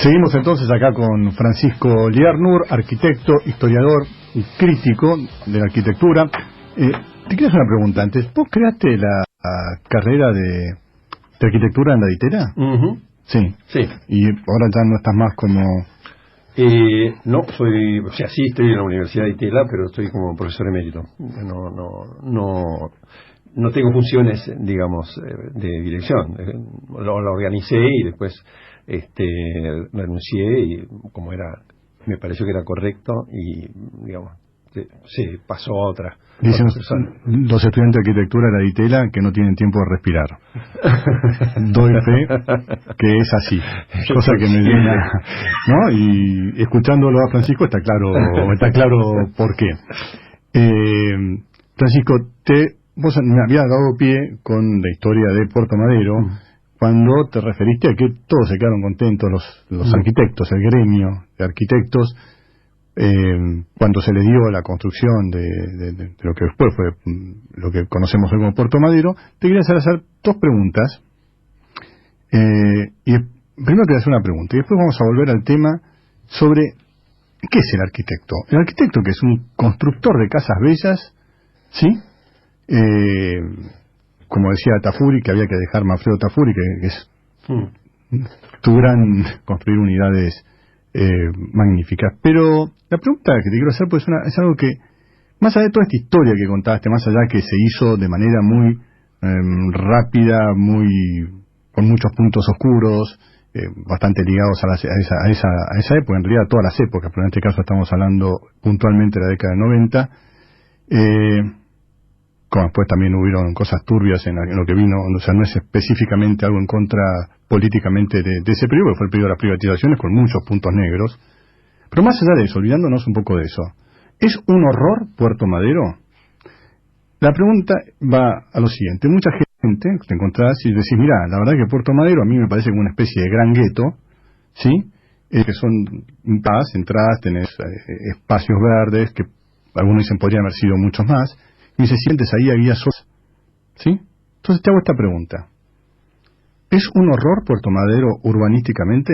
Seguimos entonces acá con Francisco Liernur, arquitecto, historiador y crítico de la arquitectura. Te quiero hacer una pregunta antes. ¿Vos creaste la carrera de arquitectura en la DITELA? Uh-huh. Sí. Sí. Y ahora ya no estás más como... No, sí estoy en la Universidad de DITELA, pero estoy como profesor emérito. No tengo funciones, digamos, de dirección. Lo organicé y después renuncié y me pareció que era correcto y, digamos, se pasó a otra. Dicen los estudiantes de arquitectura de la DITELA que no tienen tiempo de respirar. Doy fe que es así, cosa que me llena, ¿no? Y escuchándolo a Francisco está claro por qué. Francisco, vos me habías dado pie con la historia de Puerto Madero cuando te referiste a que todos se quedaron contentos, los arquitectos, el gremio de arquitectos, cuando se le dio la construcción de lo que después fue lo que conocemos hoy como Puerto Madero. Te quería hacer dos preguntas. Y primero te voy a hacer una pregunta y después vamos a volver al tema sobre ¿qué es el arquitecto? El arquitecto, que es un constructor de casas bellas, ¿sí? Como decía Tafuri, que había que dejar Manfredo Tafuri, que es tu gran construir unidades magníficas. Pero la pregunta que te quiero hacer pues es algo que, más allá de toda esta historia que contaste, más allá que se hizo de manera muy rápida, con muchos puntos oscuros, bastante ligados a esa época, en realidad a todas las épocas, pero en este caso estamos hablando puntualmente de la década del 90, como después también hubieron cosas turbias en lo que vino, o sea, no es específicamente algo en contra políticamente de ese periodo, fue el periodo de las privatizaciones con muchos puntos negros. Pero más allá de eso, olvidándonos un poco de eso, ¿es un horror Puerto Madero? La pregunta va a lo siguiente. Mucha gente te encontrás y decís, mira, la verdad que Puerto Madero a mí me parece como una especie de gran gueto, ¿sí? Que son entradas, tenés espacios verdes, que algunos dicen podrían haber sido muchos más, y se sientes ahí a guías solas, ¿sí? Entonces te hago esta pregunta. ¿Es un horror Puerto Madero urbanísticamente?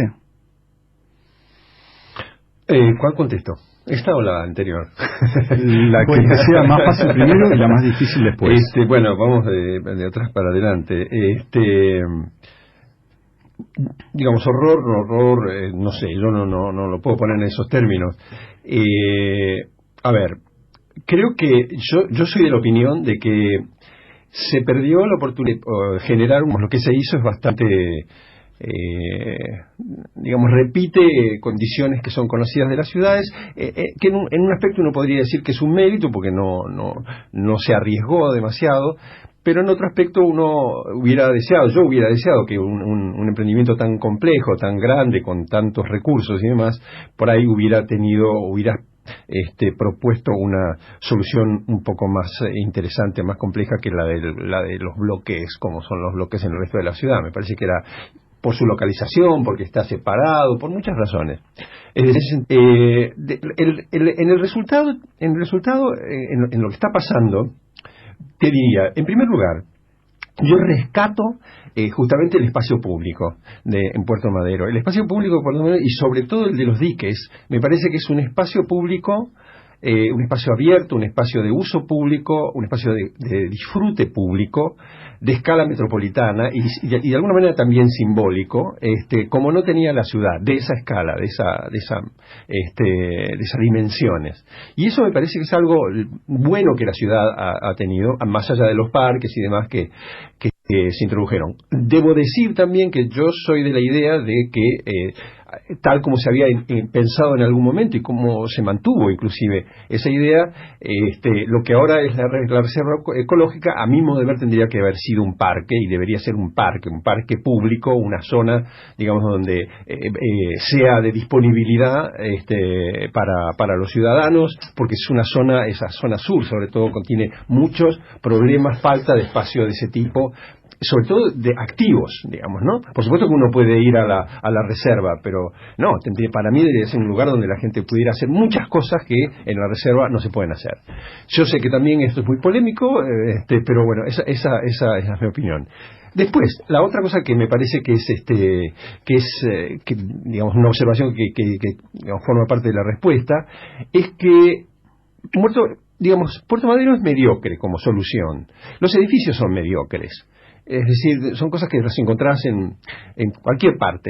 ¿Cuál contesto? ¿Esta o la anterior? La que te sea más fácil primero y la más difícil después. Bueno, vamos de atrás para adelante. Digamos, horror, no sé, yo no lo puedo poner en esos términos. A ver, creo que yo soy de la opinión de que se perdió la oportunidad de generar, lo que se hizo es bastante... digamos, repite condiciones que son conocidas de las ciudades, que en un aspecto uno podría decir que es un mérito porque no se arriesgó demasiado, pero en otro aspecto yo hubiera deseado que un emprendimiento tan complejo, tan grande, con tantos recursos y demás, por ahí hubiera propuesto una solución un poco más interesante, más compleja que la de los bloques, como son los bloques en el resto de la ciudad. Me parece que era por su localización, porque está separado, por muchas razones. En el resultado, en lo que está pasando, te diría, en primer lugar, yo rescato justamente el espacio público en Puerto Madero. El espacio público de Puerto Madero, y sobre todo el de los diques, me parece que es un espacio público, un espacio abierto, un espacio de uso público, un espacio de disfrute público, de escala metropolitana y de alguna manera también simbólico, como no tenía la ciudad, de esa escala, de esas dimensiones. Y eso me parece que es algo bueno que la ciudad ha tenido, más allá de los parques y demás que se introdujeron. Debo decir también que yo soy de la idea de que tal como se había pensado en algún momento y como se mantuvo inclusive esa idea, lo que ahora es la reserva ecológica, a mi modo de ver tendría que haber sido un parque, y debería ser un parque público, una zona, digamos, donde sea de disponibilidad para los ciudadanos, porque esa zona sur sobre todo contiene muchos problemas, falta de espacio de ese tipo, sobre todo de activos, digamos, ¿no? Por supuesto que uno puede ir a la reserva, pero no, para mí debería ser un lugar donde la gente pudiera hacer muchas cosas que en la reserva no se pueden hacer. Yo sé que también esto es muy polémico, pero bueno, esa es mi opinión. Después, la otra cosa que me parece que es digamos una observación que digamos, forma parte de la respuesta, es que Puerto Madero es mediocre como solución. Los edificios son mediocres. Es decir, son cosas que las encontrás en cualquier parte.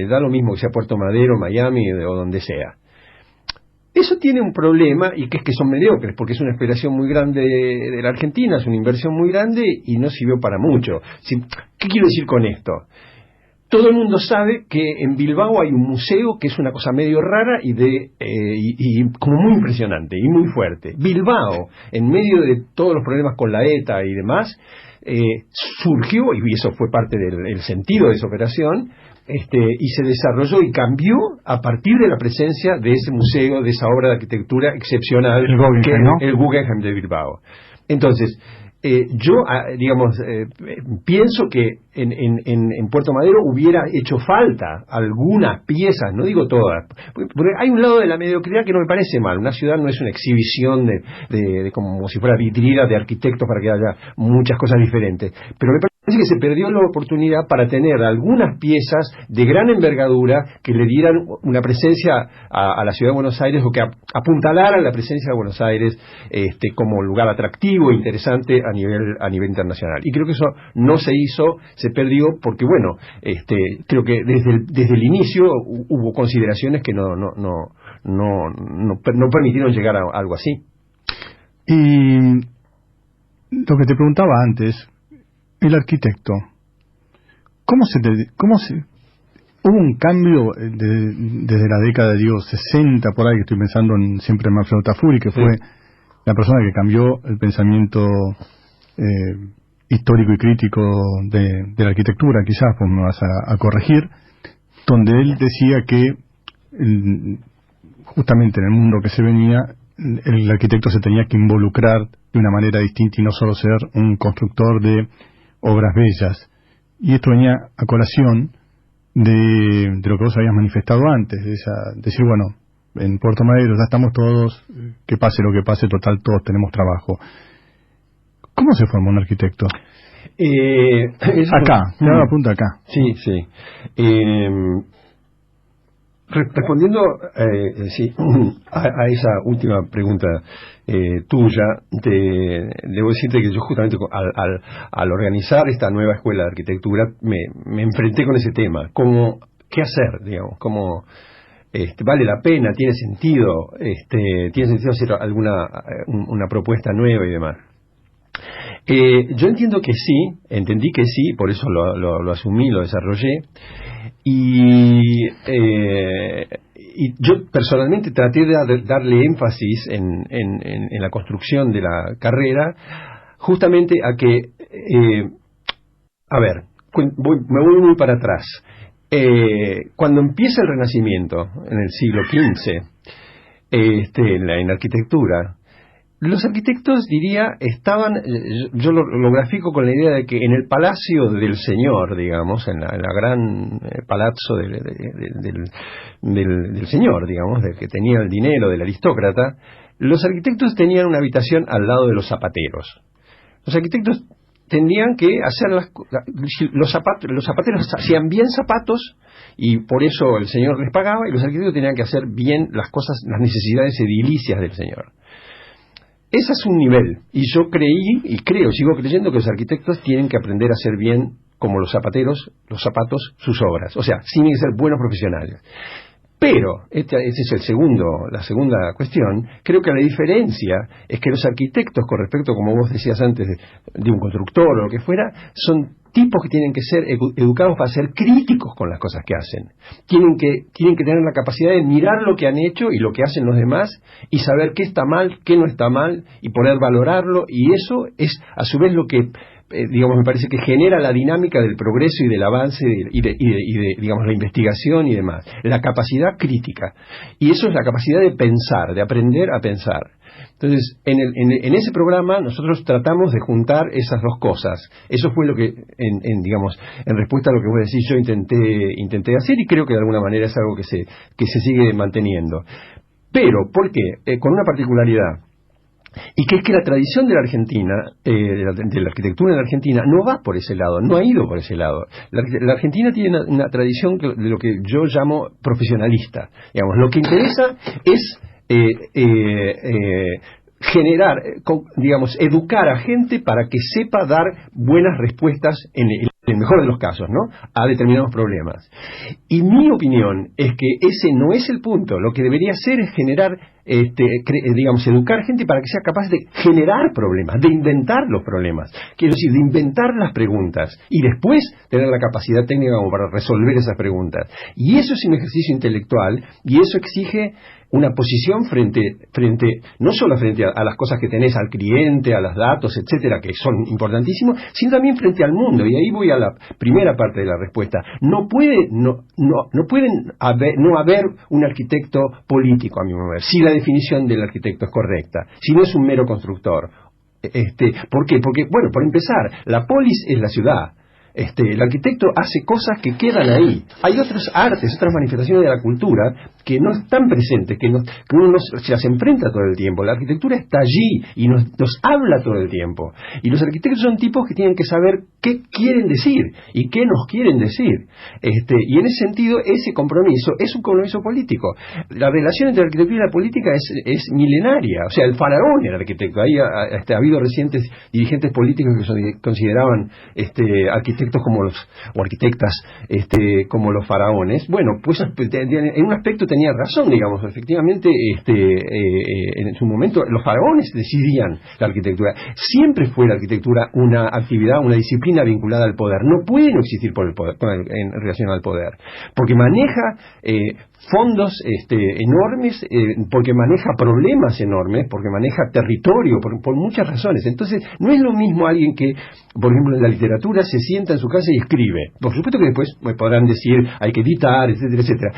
Da lo mismo que sea Puerto Madero, Miami o donde sea. Eso tiene un problema, y que es que son mediocres, porque es una esperación muy grande de la Argentina, es una inversión muy grande y no sirvió para mucho. ¿Qué quiero decir con esto? Todo el mundo sabe que en Bilbao hay un museo que es una cosa medio rara y como muy impresionante y muy fuerte. Bilbao, en medio de todos los problemas con la ETA y demás, surgió, y eso fue parte del sentido de esa operación, y se desarrolló y cambió a partir de la presencia de ese museo, de esa obra de arquitectura excepcional, el Guggenheim de Bilbao. Entonces, pienso que en Puerto Madero hubiera hecho falta algunas piezas, no digo todas, porque hay un lado de la mediocridad que no me parece mal. Una ciudad no es una exhibición de como si fuera vitrina de arquitectos para que haya muchas cosas diferentes, pero me parece que se perdió la oportunidad para tener algunas piezas de gran envergadura que le dieran una presencia a la ciudad de Buenos Aires, o que apuntalaran la presencia de Buenos Aires como lugar atractivo e interesante a nivel internacional. Y creo que eso no se hizo, se perdió, porque bueno, creo que desde el inicio hubo consideraciones que no permitieron llegar a algo así. Y lo que te preguntaba antes, el arquitecto, hubo un cambio desde la década de 60 por ahí, que estoy pensando siempre en Manfredo Tafuri, que fue la persona que cambió el pensamiento histórico y crítico de la arquitectura, quizás, pues me vas a corregir, donde él decía que justamente en el mundo que se venía, el arquitecto se tenía que involucrar de una manera distinta y no solo ser un constructor de obras bellas. Y esto venía a colación de lo que vos habías manifestado antes, decir, bueno, en Puerto Madero ya estamos todos, que pase lo que pase, total, todos tenemos trabajo. ¿Cómo se forma un arquitecto? Acá, te hago apunta acá. Sí. Respondiendo a esa última pregunta tuya, debo decirte que yo justamente al organizar esta nueva escuela de arquitectura me enfrenté con ese tema. ¿Qué hacer? Digamos, ¿cómo vale la pena? ¿Tiene sentido? ¿Tiene sentido hacer una propuesta nueva y demás? Yo entendí que sí, por eso lo asumí, lo desarrollé, y yo personalmente traté de darle énfasis en la construcción de la carrera, justamente a que, me voy muy para atrás. Cuando empieza el Renacimiento, en el siglo XV, en arquitectura, los arquitectos, diría, estaban, yo lo grafico con la idea de que en el palacio del señor, digamos, en la gran palazzo del señor, digamos, del que tenía el dinero, del aristócrata, los arquitectos tenían una habitación al lado de los zapateros. Los arquitectos tenían que hacer los zapateros hacían bien zapatos, y por eso el señor les pagaba, y los arquitectos tenían que hacer bien las necesidades edilicias del señor. Ese es un nivel, y yo sigo creyendo que los arquitectos tienen que aprender a hacer bien, como los zapateros, los zapatos, sus obras. O sea, tienen que ser buenos profesionales. Pero, esta es la segunda cuestión, creo que la diferencia es que los arquitectos, con respecto, como vos decías antes, de un constructor o lo que fuera, son tipos que tienen que ser educados para ser críticos con las cosas que hacen. Tienen que tener la capacidad de mirar lo que han hecho y lo que hacen los demás, y saber qué está mal, qué no está mal, y poder valorarlo, y eso es, a su vez, lo que me parece que genera la dinámica del progreso y del avance y de la investigación y demás, la capacidad crítica, y eso es la capacidad de pensar, de aprender a pensar. Entonces, en ese programa nosotros tratamos de juntar esas dos cosas. Eso fue lo que, en respuesta a lo que vos decís, yo intenté hacer, y creo que de alguna manera es algo que se sigue manteniendo. Pero, ¿por qué? Con una particularidad. Y que es que la tradición de la Argentina, de la arquitectura en la Argentina, no va por ese lado, no ha ido por ese lado. La Argentina tiene una tradición de lo que yo llamo profesionalista. Digamos, lo que interesa es generar, digamos, educar a gente para que sepa dar buenas respuestas en el mejor de los casos, ¿no?, a determinados problemas. Y mi opinión es que ese no es el punto. Lo que debería hacer es generar, digamos, educar gente para que sea capaz de generar problemas, de inventar los problemas, quiero decir, de inventar las preguntas y después tener la capacidad técnica como para resolver esas preguntas. Y eso es un ejercicio intelectual y eso exige una posición frente no solo frente a las cosas que tenés, al cliente, a los datos, etcétera, que son importantísimos, sino también frente al mundo. Y ahí voy a la primera parte de la respuesta. No pueden no haber un arquitecto político, a mi modo de ver, si la definición del arquitecto es correcta, si no es un mero constructor. ¿Por qué? Porque, bueno, por empezar, la polis es la ciudad. El arquitecto hace cosas que quedan ahí. Hay otros artes, otras manifestaciones de la cultura que no están presentes, que uno se las enfrenta todo el tiempo. La arquitectura está allí y nos habla todo el tiempo. Y los arquitectos son tipos que tienen que saber qué quieren decir y qué nos quieren decir. Y en ese sentido, ese compromiso es un compromiso político. La relación entre la arquitectura y la política es milenaria. O sea, el faraón era arquitecto. Ahí ha habido recientes dirigentes políticos que se consideraban arquitectos o arquitectas como los faraones. Bueno, pues en un aspecto tenía razón, digamos. Efectivamente, en su momento los faraones decidían la arquitectura. Siempre fue la arquitectura una actividad, una disciplina vinculada al poder. No puede no existir por el poder, en relación al poder, porque maneja fondos enormes, porque maneja problemas enormes, porque maneja territorio, por muchas razones. Entonces, no es lo mismo alguien que, por ejemplo, en la literatura se sienta en su casa y escribe. Por supuesto que después me podrán decir, hay que editar, etcétera, etcétera.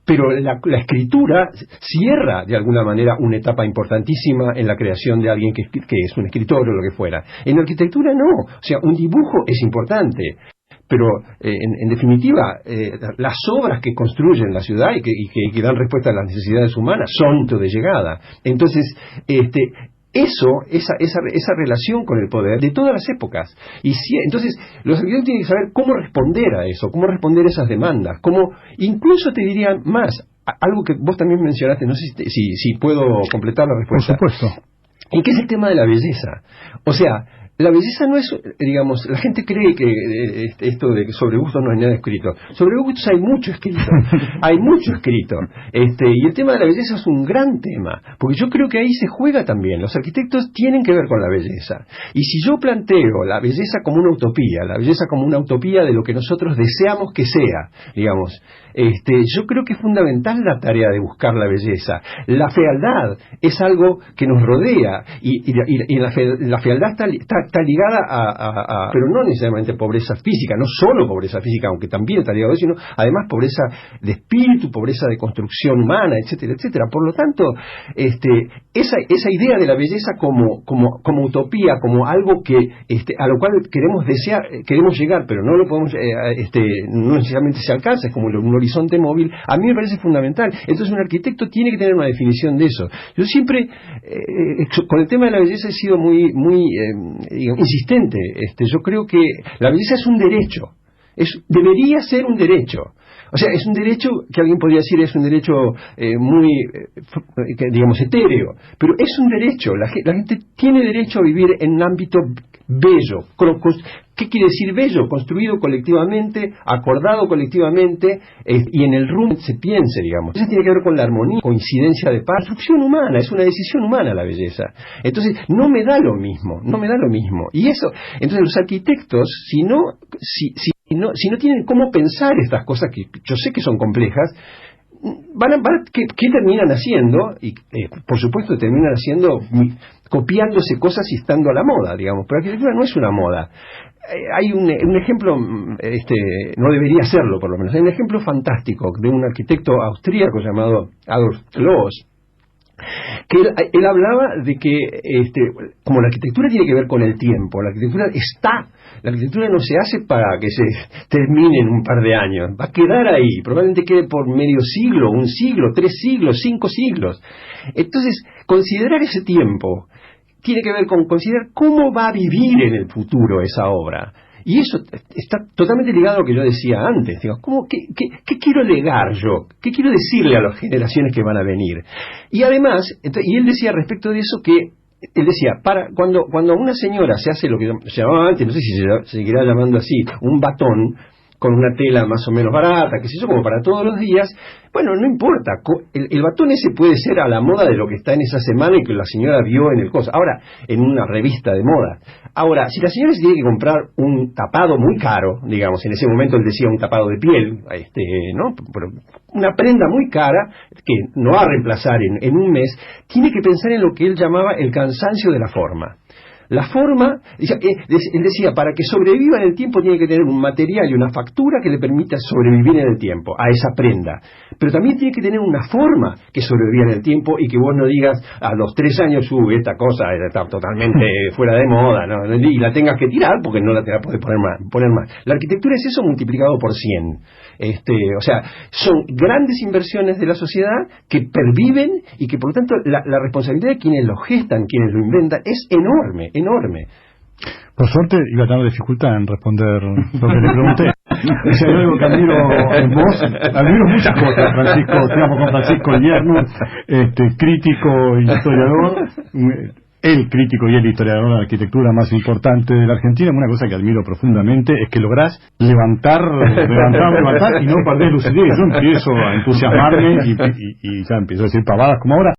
Pero la escritura cierra, de alguna manera, una etapa importantísima en la creación de alguien que es un escritor o lo que fuera. En la arquitectura no. O sea, un dibujo es importante. Pero, en definitiva, las obras que construyen la ciudad y que dan respuesta a las necesidades humanas son punto de llegada. Entonces, esa relación con el poder de todas las épocas. Entonces, los arquitectos tienen que saber cómo responder a eso, cómo responder a esas demandas, incluso te dirían más, algo que vos también mencionaste, no sé si puedo completar la respuesta. Por supuesto. ¿Y qué es el tema de la belleza? O sea, la belleza no es, digamos, la gente cree que esto de que sobre gustos no hay nada escrito. Sobre gustos hay mucho escrito. Hay mucho escrito. Y el tema de la belleza es un gran tema, porque yo creo que ahí se juega también. Los arquitectos tienen que ver con la belleza. Y si yo planteo la belleza como una utopía de lo que nosotros deseamos que sea, digamos, yo creo que es fundamental la tarea de buscar la belleza. La fealdad es algo que nos rodea y la fealdad está ligada a pero no necesariamente pobreza física, no solo pobreza física, aunque también está ligado a eso, sino además pobreza de espíritu, pobreza de construcción humana, etcétera, etcétera. Por lo tanto, esa idea de la belleza como utopía, como algo que a lo cual queremos llegar, pero no lo podemos, no necesariamente se alcanza, es como un horizonte móvil, a mí me parece fundamental. Entonces un arquitecto tiene que tener una definición de eso. Yo siempre, con el tema de la belleza he sido muy insistente. Yo creo que la belleza es un derecho. Debería ser un derecho. O sea, es un derecho que alguien podría decir es un derecho muy, digamos, etéreo. Pero es un derecho. La gente tiene derecho a vivir en un ámbito bello. ¿Qué quiere decir bello? Construido colectivamente, acordado colectivamente, y en el rumbo se piense, digamos. Eso tiene que ver con la armonía, coincidencia de paz, construcción humana, es una decisión humana la belleza. Entonces, no me da lo mismo. Y eso, entonces los arquitectos, si no tienen cómo pensar estas cosas que yo sé que son complejas, ¿qué terminan haciendo? Y por supuesto terminan haciendo, copiándose cosas y estando a la moda, digamos. Pero la arquitectura no es una moda. Hay un ejemplo, no debería serlo por lo menos, hay un ejemplo fantástico de un arquitecto austríaco llamado Adolf Loos, que él hablaba de que como la arquitectura tiene que ver con el tiempo, la arquitectura no se hace para que se termine en un par de años, va a quedar ahí, probablemente quede por medio siglo, 1 siglo, 3 siglos, 5 siglos. Entonces, considerar ese tiempo tiene que ver con considerar cómo va a vivir en el futuro esa obra. Y eso está totalmente ligado a lo que yo decía antes. Digo, ¿qué quiero legar yo? ¿Qué quiero decirle a las generaciones que van a venir? Y además, y él decía respecto de eso que, él decía, cuando una señora se hace lo que se llamaba antes, no sé si se seguirá llamando así, un batón, con una tela más o menos barata, qué sé yo, como para todos los días, bueno, no importa, el batón ese puede ser a la moda de lo que está en esa semana y que la señora vio en el coso, ahora, en una revista de moda. Ahora, si la señora se tiene que comprar un tapado muy caro, digamos, en ese momento él decía un tapado de piel, ¿no? Pero una prenda muy cara, que no va a reemplazar en un mes, tiene que pensar en lo que él llamaba el cansancio de la forma. La forma, él decía, para que sobreviva en el tiempo tiene que tener un material y una factura que le permita sobrevivir en el tiempo, a esa prenda. Pero también tiene que tener una forma que sobreviva en el tiempo y que vos no digas, a los 3 años, esta cosa está totalmente fuera de moda, ¿no? Y la tengas que tirar porque no la te la podés poner más. La arquitectura es eso multiplicado por 100. O sea, son grandes inversiones de la sociedad que perviven y que por lo tanto la responsabilidad de quienes lo gestan, quienes lo inventan, es enorme. Por suerte iba a tener dificultad en responder lo que le pregunté. Si hay algo que admiro en vos, admiro muchas cosas, Francisco. Estamos con Francisco Yerno, crítico, historiador, el crítico y el historiador de la arquitectura más importante de la Argentina. Una cosa que admiro profundamente es que lográs levantar y no perdés lucidez. Yo empiezo a entusiasmarme y ya empiezo a decir pavadas como ahora.